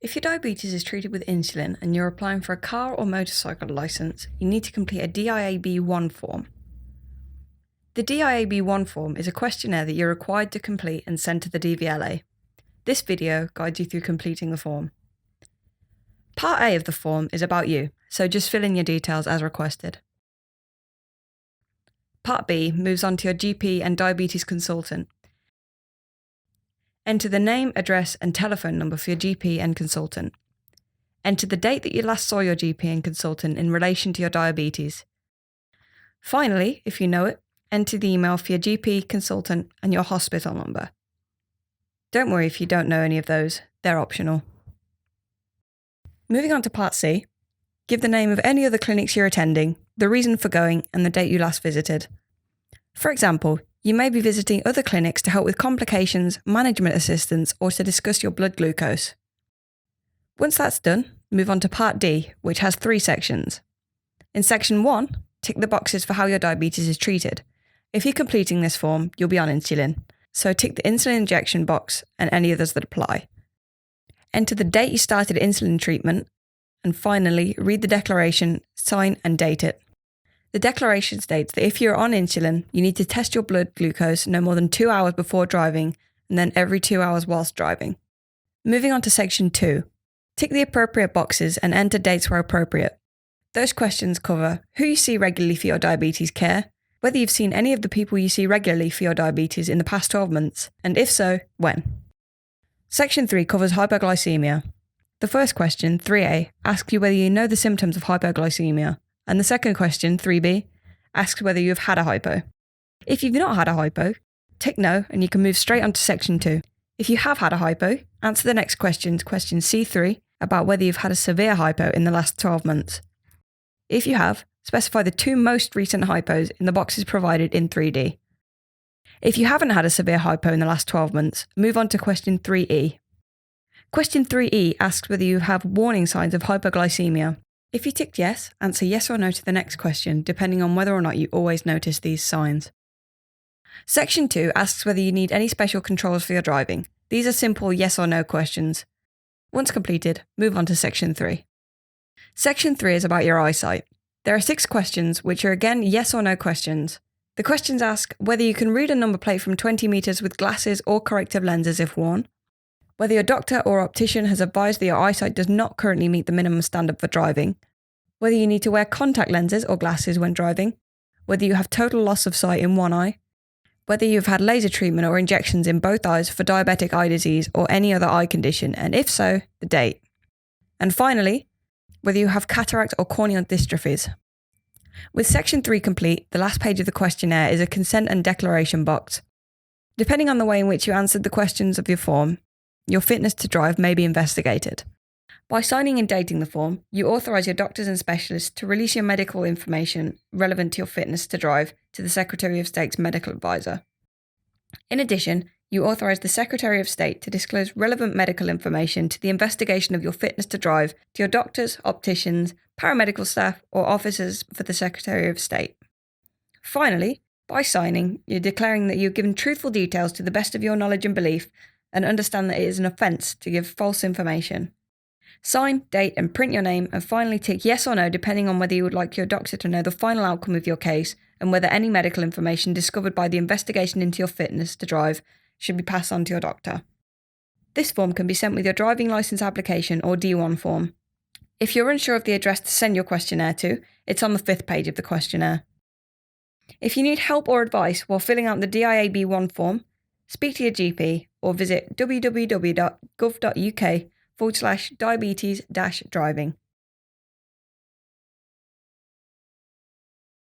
If your diabetes is treated with insulin and you're applying for a car or motorcycle licence, you need to complete a DIAB1 form. The DIAB1 form is a questionnaire that you're required to complete and send to the DVLA. This video guides you through completing the form. Part A of the form is about you, so just fill in your details as requested. Part B moves on to your GP and diabetes consultant. Enter the name, address and telephone number for your GP and consultant. Enter the date that you last saw your GP and consultant in relation to your diabetes. Finally, if you know it, enter the email for your GP, consultant and your hospital number. Don't worry if you don't know any of those, they're optional. Moving on to Part C, give the name of any other clinics you're attending, the reason for going and the date you last visited. For example, you may be visiting other clinics to help with complications, management assistance, or to discuss your blood glucose. Once that's done, move on to Part D, which has 3 sections. In Section 1, tick the boxes for how your diabetes is treated. If you're completing this form, you'll be on insulin, so tick the insulin injection box and any others that apply. Enter the date you started insulin treatment, and finally, read the declaration, sign and date it. The declaration states that if you're on insulin, you need to test your blood glucose no more than 2 hours before driving and then every 2 hours whilst driving. Moving on to Section 2. Tick the appropriate boxes and enter dates where appropriate. Those questions cover who you see regularly for your diabetes care, whether you've seen any of the people you see regularly for your diabetes in the past 12 months, and if so, when. Section 3 covers hypoglycemia. The first question, 3A, asks you whether you know the symptoms of hypoglycemia. And the second question, 3B, asks whether you have had a hypo. If you've not had a hypo, tick no and you can move straight on to Section 2. If you have had a hypo, answer the next question, question C3, about whether you've had a severe hypo in the last 12 months. If you have, specify the 2 most recent hypos in the boxes provided in 3D. If you haven't had a severe hypo in the last 12 months, move on to question 3E. Question 3E asks whether you have warning signs of hypoglycemia. If you ticked yes, answer yes or no to the next question, depending on whether or not you always notice these signs. Section 2 asks whether you need any special controls for your driving. These are simple yes or no questions. Once completed, move on to Section 3. Section 3 is about your eyesight. There are 6 questions, which are again yes or no questions. The questions ask whether you can read a number plate from 20 metres with glasses or corrective lenses if worn, whether your doctor or optician has advised that your eyesight does not currently meet the minimum standard for driving, whether you need to wear contact lenses or glasses when driving, whether you have total loss of sight in one eye, whether you've had laser treatment or injections in both eyes for diabetic eye disease or any other eye condition, and if so, the date. And finally, whether you have cataract or corneal dystrophies. With Section 3 complete, the last page of the questionnaire is a consent and declaration box. Depending on the way in which you answered the questions of your form, your fitness to drive may be investigated. By signing and dating the form, you authorise your doctors and specialists to release your medical information relevant to your fitness to drive to the Secretary of State's medical advisor. In addition, you authorise the Secretary of State to disclose relevant medical information to the investigation of your fitness to drive to your doctors, opticians, paramedical staff, or officers for the Secretary of State. Finally, by signing, you're declaring that you've given truthful details to the best of your knowledge and belief and understand that it is an offence to give false information. Sign, date and print your name and finally tick yes or no depending on whether you would like your doctor to know the final outcome of your case and whether any medical information discovered by the investigation into your fitness to drive should be passed on to your doctor. This form can be sent with your driving licence application or D1 form. If you're unsure of the address to send your questionnaire to, it's on the 5th page of the questionnaire. If you need help or advice while filling out the DIAB1 form, speak to your GP or visit www.gov.uk/diabetes-driving.